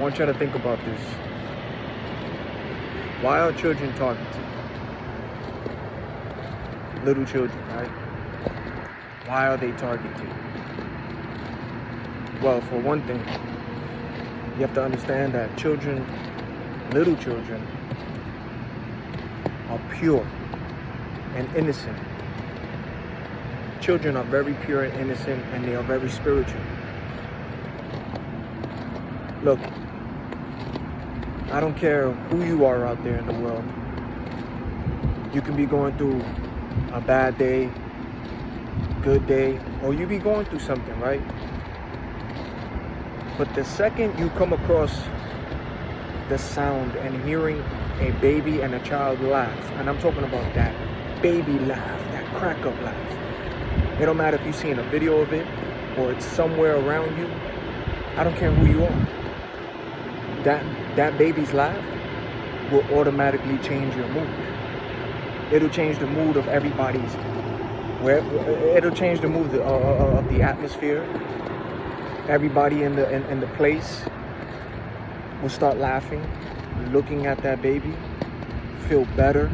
want you to think about this. Why are children targeted? Little children, right? Why are they targeted? Well, for one thing, you have to understand that children, little children, are pure and innocent. Children are very pure and innocent, and they are very spiritual. Look, I don't care who you are out there in the world. You can be going through a bad day, good day, or you be going through something, right? But the second you come across the sound and hearing a baby and a child laugh, and I'm talking about that baby laugh, that crack up laugh. It don't matter if you've seen a video of it or it's somewhere around you. I don't care who you are. That baby's laugh will automatically change your mood. It'll change the mood of everybody's. It'll change the mood of the atmosphere. Everybody in the place will start laughing, looking at that baby, feel better.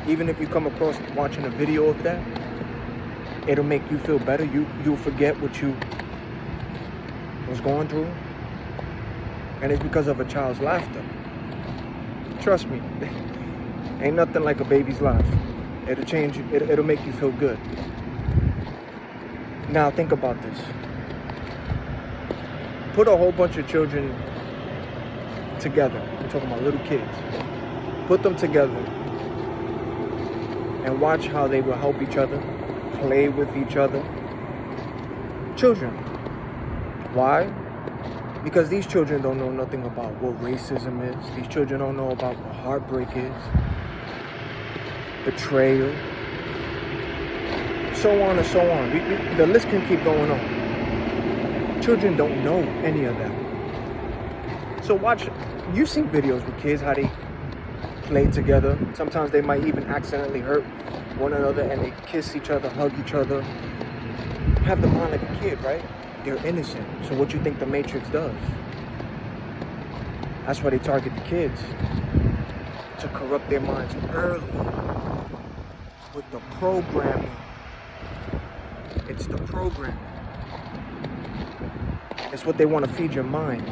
Even if you come across watching a video of that, it'll make you feel better. You'll forget what you was going through. And it's because of a child's laughter. Trust me, ain't nothing like a baby's laugh. It'll change you, it'll make you feel good. Now think about this. Put a whole bunch of children together. We're talking about little kids. Put them together and watch how they will help each other, play with each other. Children. Why? Because these children don't know nothing about what racism is. These children don't know about what heartbreak is, betrayal, so on and so on. The list can keep going on. Children don't know any of that. So watch, you've seen videos with kids, how they play together. Sometimes they might even accidentally hurt one another and they kiss each other, hug each other. Have the mind like a kid, right? They're innocent. So what you think the Matrix does? That's why they target the kids. To corrupt their minds early. With the programming. It's the programming. It's what they want to feed your mind.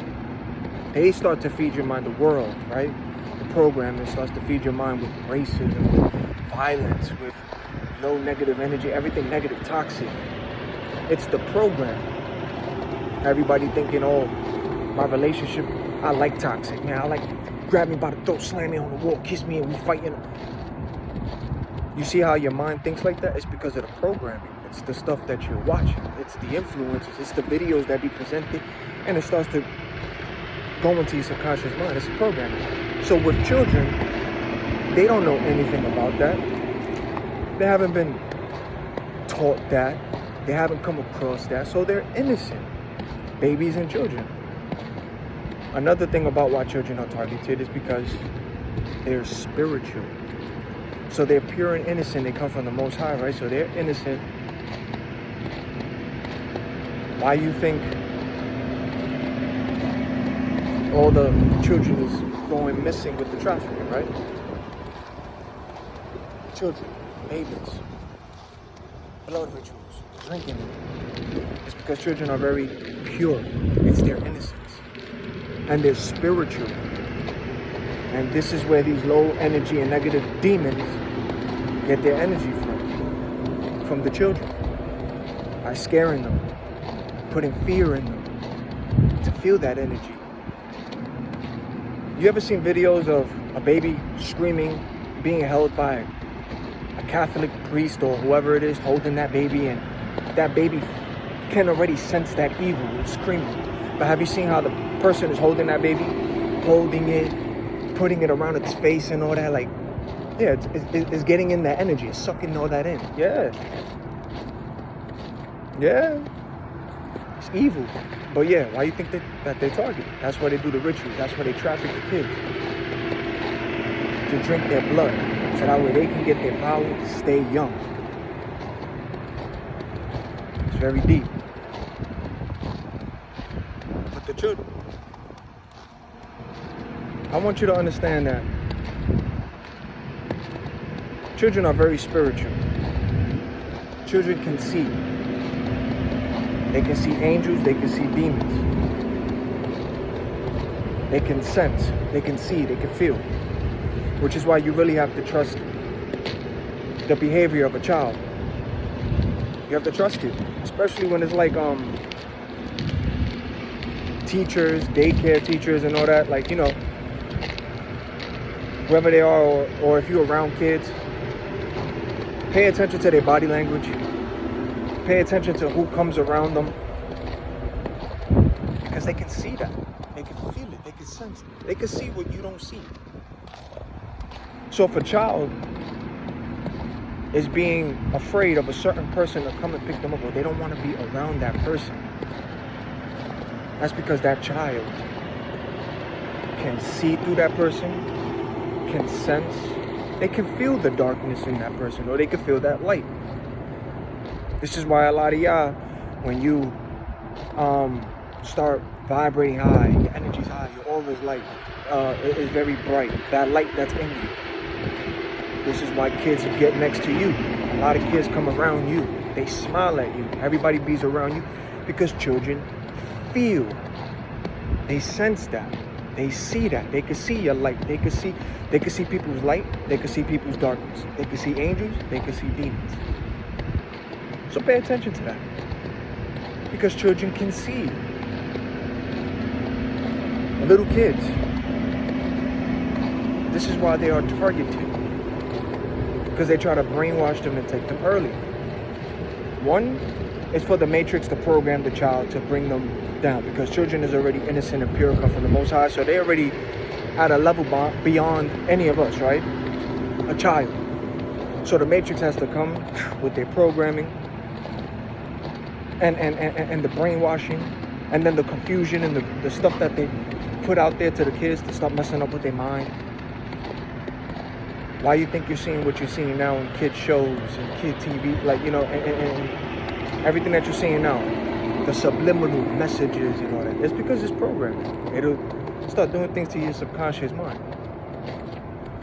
They start to feed your mind the world, right? The programming starts to feed your mind with racism, with violence, with no negative energy, everything negative, toxic. It's the program. Everybody thinking, oh, my relationship, I like toxic, man. I like grab me by the throat, slam me on the wall, kiss me, and we fighting. You see how your mind thinks like that? It's because of the programming. It's the stuff that you're watching. It's the influences. It's the videos that be presented, and it starts to go into your subconscious mind. It's programming. So with children, they don't know anything about that. They haven't been taught that. They haven't come across that. So they're innocent. Babies and children. Another thing about why children are targeted is because they're spiritual. So they're pure and innocent. They come from the Most High, right? So they're innocent. Why you think all the children is going missing with the trafficking, right? Children, babies, blood rituals, drinking. It's because children are very pure. It's their innocence. And they're spiritual. And this is where these low energy and negative demons get their energy from the children. By scaring them, putting fear in them to feel that energy. You ever seen videos of a baby screaming, being held by a Catholic priest or whoever it is holding that baby, and that baby can already sense that evil and screaming? But have you seen how the person is holding that baby, holding it, putting it around its face and all that? Like, yeah, it's getting in that energy. It's sucking all that in. Yeah. It's evil. But yeah, why you think that they target? That's why they do the rituals. That's why they traffic the kids. To drink their blood. So that way they can get their power to stay young. It's very deep. But the I want you to understand that children are very spiritual. Children can see. They can see angels, they can see demons. They can sense, they can see, they can feel. Which is why you really have to trust the behavior of a child. You have to trust it. Especially when it's like teachers, daycare teachers and all that. Like, you know, whoever they are, or if you're around kids, pay attention to their body language. Pay attention to who comes around them. Because they can see that. They can feel it. They can sense it. They can see what you don't see. So if a child is being afraid of a certain person to come and pick them up, or they don't want to be around that person, that's because that child can see through that person, can sense, they can feel the darkness in that person, or they can feel that light. This is why a lot of y'all, when you start vibrating high, your energy's high, your aura's light, is very bright. That light that's in you. This is why kids get next to you. A lot of kids come around you. They smile at you. Everybody bees around you because children feel. They sense that. They see that. They can see your light. They can see people's light. They can see people's darkness. They can see angels. They can see demons. So pay attention to that. Because children can see. Little kids. This is why they are targeted. Because they try to brainwash them and take them early. One is for the Matrix to program the child to bring them down. Because children is already innocent and pure, come from the Most High. So they already at a level beyond any of us, right? A child. So the Matrix has to come with their programming. And the brainwashing, and then the confusion and the stuff that they put out there to the kids to stop messing up with their mind. Why you think you're seeing what you're seeing now in kid shows and kid TV, like, you know, and everything that you're seeing now, the subliminal messages and all that, it's because it's programming. It'll start doing things to your subconscious mind.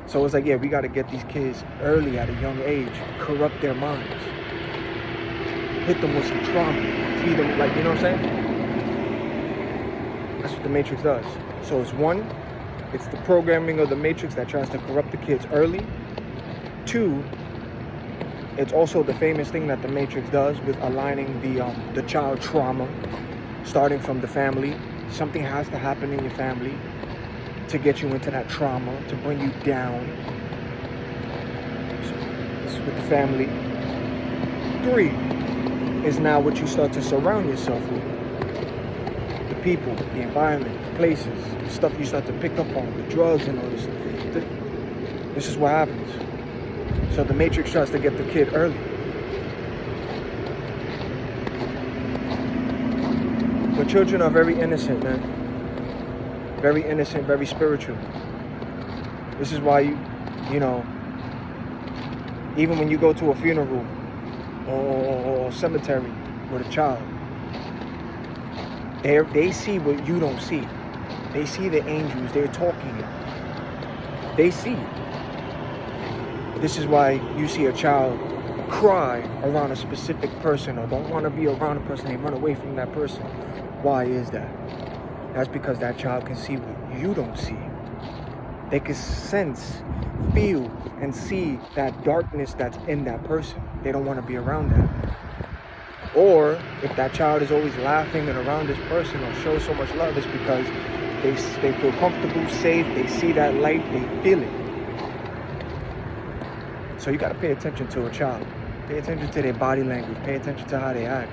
So it's like, yeah, we got to get these kids early at a young age, corrupt their minds. Hit them with some trauma, feed them, like, you know what I'm saying? That's what the Matrix does. So it's one, it's the programming of the Matrix that tries to corrupt the kids early. Two, it's also the famous thing that the Matrix does with aligning the child trauma, starting from the family. Something has to happen in your family to get you into that trauma, to bring you down. So this is with the family. Three is now what you start to surround yourself with. The people, the environment, the places, the stuff you start to pick up on, the drugs and all this. This is what happens. So the Matrix tries to get the kid early. But children are very innocent, man. Very innocent, very spiritual. This is why you know, even when you go to a funeral or cemetery with a child, they see what you don't see. They see the angels. They're talking. They see. This is why you see a child cry around a specific person or don't want to be around a person. They run away from that person. Why is that? That's because that child can see what you don't see. They can sense, feel, and see that darkness that's in that person. They don't want to be around that. Or if that child is always laughing and around this person or shows so much love, it's because they feel comfortable, safe, they see that light, they feel it. So you got to pay attention to a child. Pay attention to their body language. Pay attention to how they act.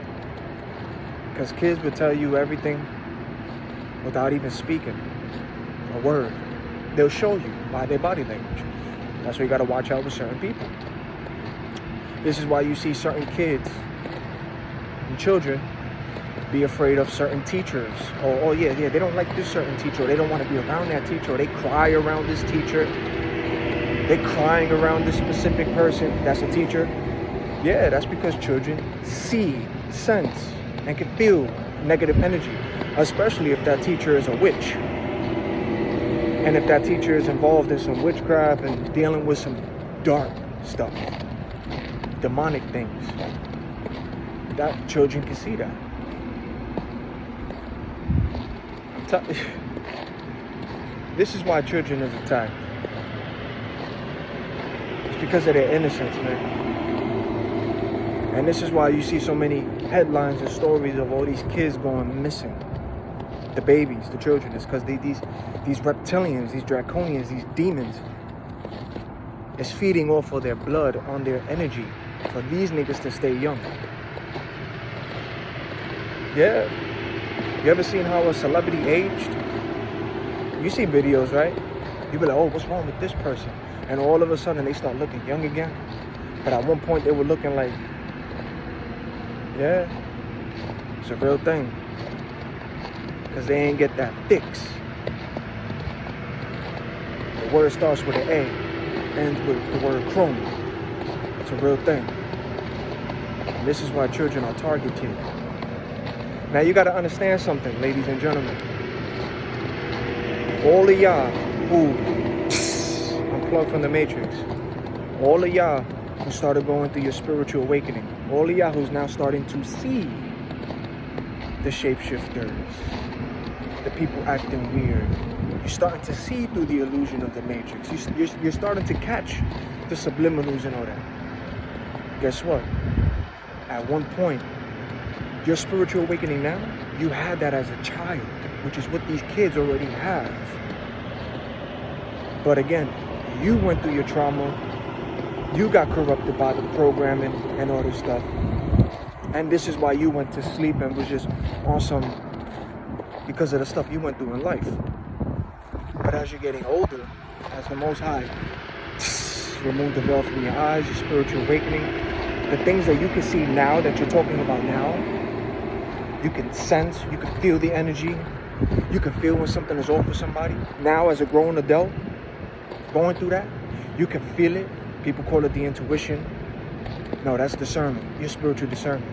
Because kids will tell you everything without even speaking a word. They'll show you by their body language. That's why you got to watch out with certain people. This is why you see certain kids and children be afraid of certain teachers. Or yeah, they don't like this certain teacher. Or they don't want to be around that teacher. Or they cry around this teacher. They're crying around this specific person that's a teacher. Yeah, that's because children see, sense, and can feel negative energy, especially if that teacher is a witch. And if that teacher is involved in some witchcraft and dealing with some dark stuff, demonic things, that children can see that. This is why children is attacked. It's because of their innocence, man. And this is why you see so many headlines and stories of all these kids going missing. The babies, the children. It's because these reptilians, these draconians, these demons is feeding off of their blood on their energy for these niggas to stay young. Yeah. You ever seen how a celebrity aged? You see videos, right? You be like, oh, what's wrong with this person? And all of a sudden they start looking young again. But at one point they were looking like, yeah, it's a real thing. Because they ain't get that fix. The word starts with an A, ends with the word chrome. It's a real thing. And this is why children are targeted. Now you got to understand something, ladies and gentlemen. All of y'all who unplugged from the matrix, all of y'all who started going through your spiritual awakening, all of y'all who's now starting to see the shapeshifters, the people acting weird, you're starting to see through the illusion of the matrix. You're starting to catch the subliminals and all that. Guess what? At one point, your spiritual awakening now, you had that as a child, which is what these kids already have. But again, you went through your trauma, you got corrupted by the programming and all this stuff. And this is why you went to sleep and was just awesome because of the stuff you went through in life. But as you're getting older, as the Most High remove the veil from your eyes, your spiritual awakening, the things that you can see now that you're talking about now, you can sense, you can feel the energy, you can feel when something is off for somebody. Now as a grown adult, going through that, you can feel it. People call it the intuition. No, that's discernment, your spiritual discernment.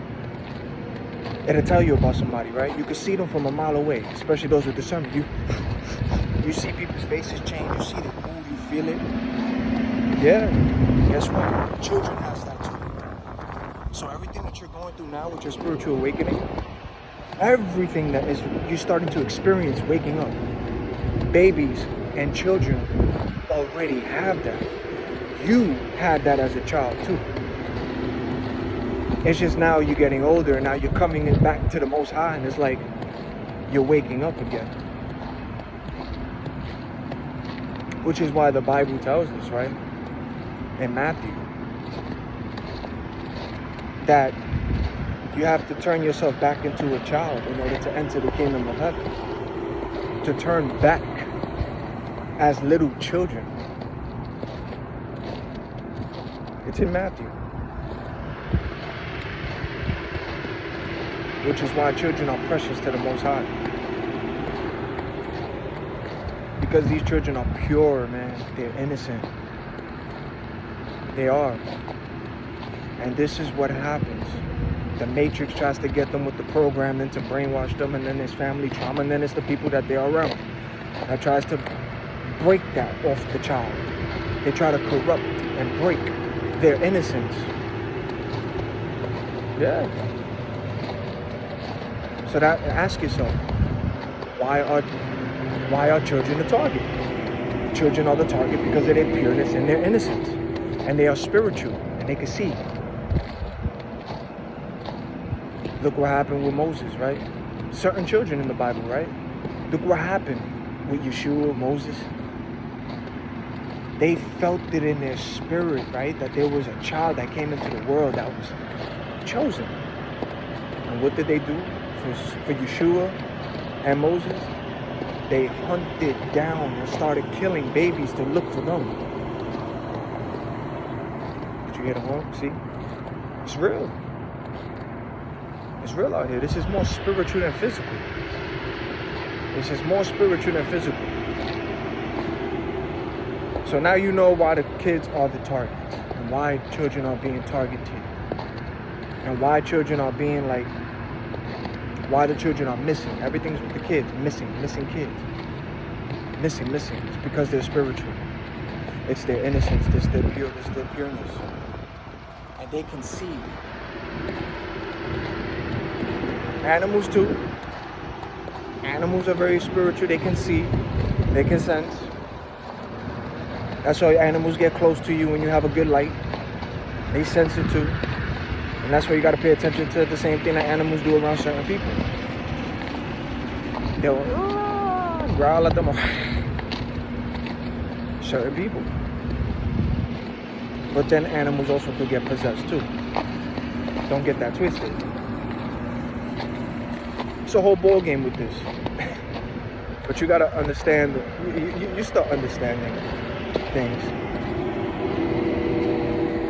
It'll tell you about somebody, right? You can see them from a mile away, especially those with discernment. You see people's faces change, you see the mood, you feel it. Yeah, guess what? Children has that too. So everything that you're going through now with your spiritual awakening, everything that is you're starting to experience waking up, babies and children already have that. You had that as a child too. It's just now you're getting older and now you're coming back to the Most High and it's like you're waking up again. Which is why the Bible tells us, right, in Matthew, that you have to turn yourself back into a child in order to enter the kingdom of heaven. To turn back as little children. It's in Matthew. Which is why children are precious to the Most High. Because these children are pure, man. They're innocent. They are. And this is what happens. The Matrix tries to get them with the programming to brainwash them, and then there's family trauma, and then it's the people that they are around that tries to break that off the child. They try to corrupt and break their innocence. Yeah. So that, ask yourself, why are children the target? Children are the target because of their pureness and their innocence. And they are spiritual, and they can see. Look what happened with Moses, right? Certain children in the Bible, right? Look what happened with Yeshua, Moses. They felt it in their spirit, right? That there was a child that came into the world that was chosen. And what did they do for Yeshua and Moses? They hunted down and started killing babies to look for them. Did you hear the horn? See? It's real. It's real out here. This is more spiritual than physical. This is more spiritual than physical. So now you know why the kids are the targets and why children are being targeted and why children are being why the children are missing. Everything's with the kids, missing kids. missing. It's because they're spiritual. It's their innocence, it's their pureness. And they can see. Animals too. Animals are very spiritual. They can see. They can sense. That's why animals get close to you when you have a good light. They sense it too. And that's why you got to pay attention to the same thing that animals do around certain people. They'll growl at them. Certain people. But then animals also could get possessed too. Don't get that twisted. It's a whole ball game with this. But you gotta understand, you start understanding things.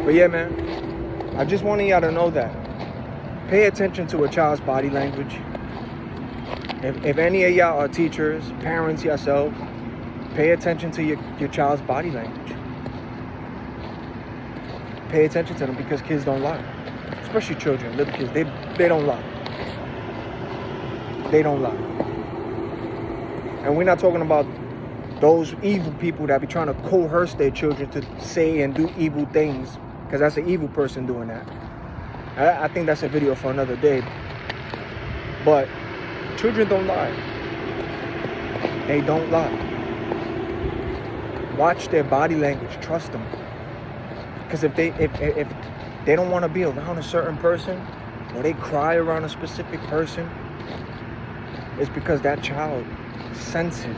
But yeah, man, I just wanted y'all to know that. Pay attention to a child's body language. If any of y'all are teachers, parents yourself, pay attention to your child's body language. Pay attention to them because kids don't lie. Especially children, little kids, they don't lie. They don't lie. And we're not talking about those evil people that be trying to coerce their children to say and do evil things, because that's an evil person doing that. I think that's a video for another day. But children don't lie. They don't lie. Watch their body language. Trust them. Because if they don't want to be around a certain person, or they cry around a specific person, it's because that child senses,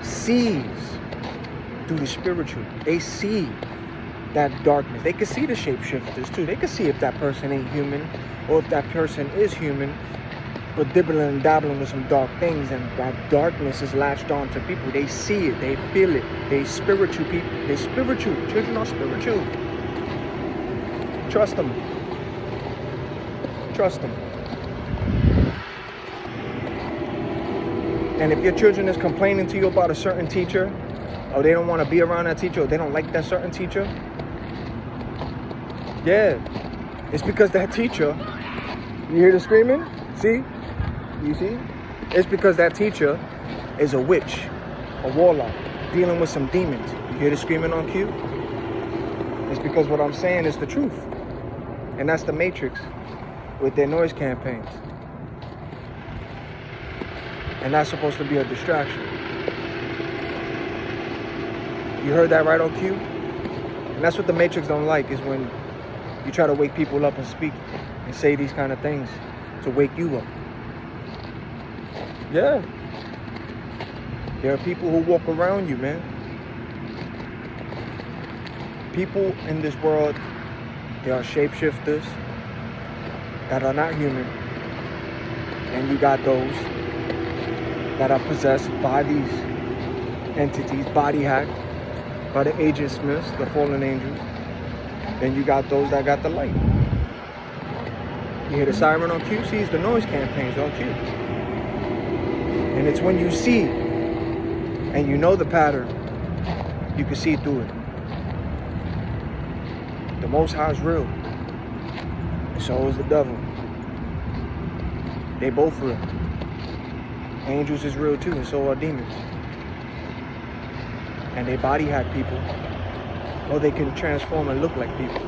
sees through the spiritual. They see that darkness. They can see the shapeshifters too. They can see if that person ain't human, or if that person is human, but dibbling and dabbling with some dark things, and that darkness is latched on to people. They see it, they feel it. They spiritual people. They spiritual. Children are spiritual. Trust them. Trust them. And if your children is complaining to you about a certain teacher, or they don't want to be around that teacher, or they don't like that certain teacher, yeah, it's because that teacher, you hear the screaming? See? You see? It's because that teacher is a witch, a warlock, dealing with some demons. You hear the screaming on cue? It's because what I'm saying is the truth. And that's the Matrix with their noise campaigns. And that's supposed to be a distraction. You heard that right on cue? And that's what the Matrix don't like, is when you try to wake people up and speak and say these kind of things to wake you up. Yeah. There are people who walk around you, man. People in this world, there are shapeshifters that are not human. And you got those that are possessed by these entities, body hacked by the Agent Smiths, the fallen angels. Then you got those that got the light. You hear the siren on cue? See, it's the noise campaigns on cue. And it's when you see and you know the pattern, you can see through it. The Most High is real. And so is the devil. They both real. Angels is real too, and so are demons. And they body hack people, or they can transform and look like people.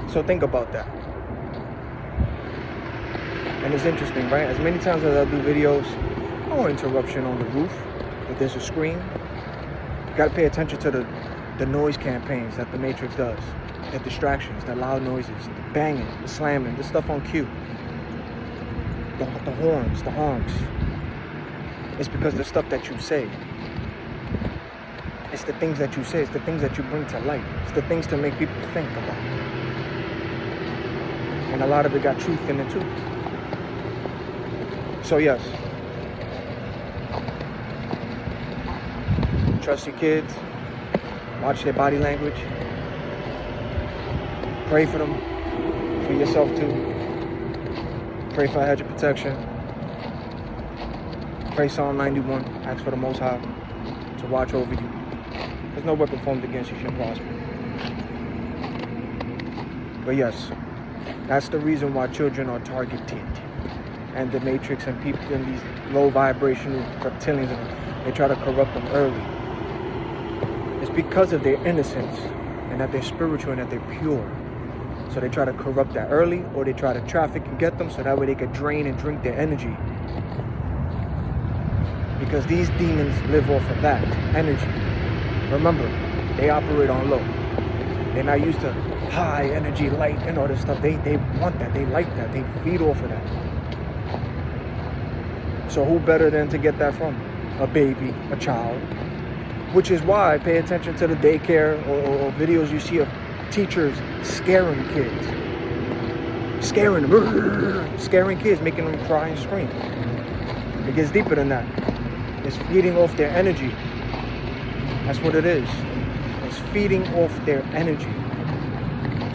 So think about that. And it's interesting, right? As many times as I do videos, no interruption on the roof, but there's a screen. You gotta pay attention to the noise campaigns that the Matrix does. The distractions, the loud noises, the banging, the slamming, the stuff on cue. The horns, the honks. It's because the stuff that you say. It's the things that you say. It's the things that you bring to light. It's the things to make people think about. And a lot of it got truth in it too. So yes. Trust your kids. Watch their body language. Pray for them. For yourself too. Pray for a hedge of protection. Pray Psalm 91. Ask for the Most High to watch over you. There's no weapon formed against you shall prosper. But yes, that's the reason why children are targeted. and the Matrix and people and these low vibrational reptilians, they try to corrupt them early. It's because of their innocence and that they're spiritual and that they're pure. So they try to corrupt that early, or they try to traffic and get them so that way they could drain and drink their energy. Because these demons live off of that energy. Remember, they operate on low. They're not used to high energy, light, and all this stuff. They want that. They like that. They feed off of that. So who better than to get that from? A baby, a child. Which is why pay attention to the daycare or videos you see of teachers scaring kids. Scaring them. Scaring kids, making them cry and scream. It gets deeper than that. It's feeding off their energy. That's what it is. It's feeding off their energy.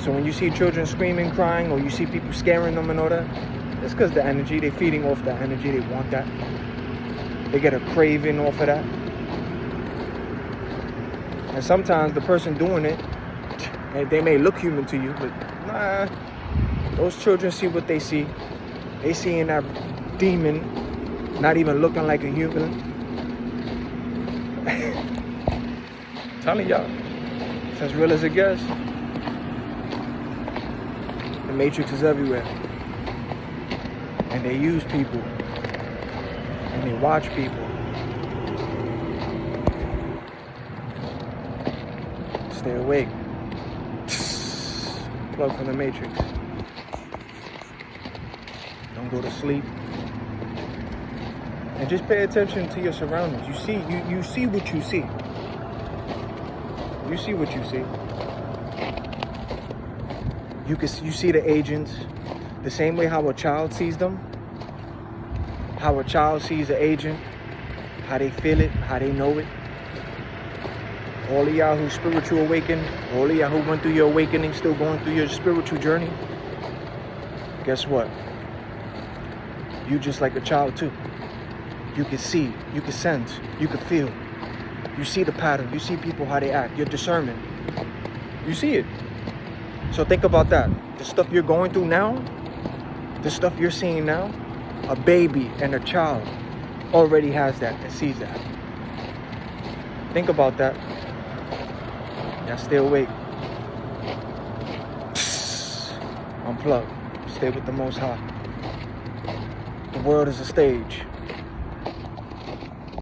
So when you see children screaming, crying, or you see people scaring them and all that, it's because the energy, they're feeding off that energy. They want that. They get a craving off of that. And sometimes the person doing it, they may look human to you, but nah, those children see what they see. They seeing that demon not even looking like a human. Telling y'all, it's as real as it gets. The Matrix is everywhere. And they use people. And they watch people. Stay awake. Plug from the Matrix. Don't go to sleep. And just pay attention to your surroundings. You see what you see. You see what you see. You see the agents the same way how a child sees them. How a child sees an agent. How they feel it. How they know it. All of y'all who spiritual awakened, all of y'all who went through your awakening, still going through your spiritual journey, guess what? You just like a child too. You can see, you can sense, you can feel. You see the pattern, you see people how they act, your discernment. You see it. So think about that. The stuff you're going through now, the stuff you're seeing now, a baby and a child already has that and sees that. Think about that. Now stay awake. Unplug. Stay with the Most High. The world is a stage.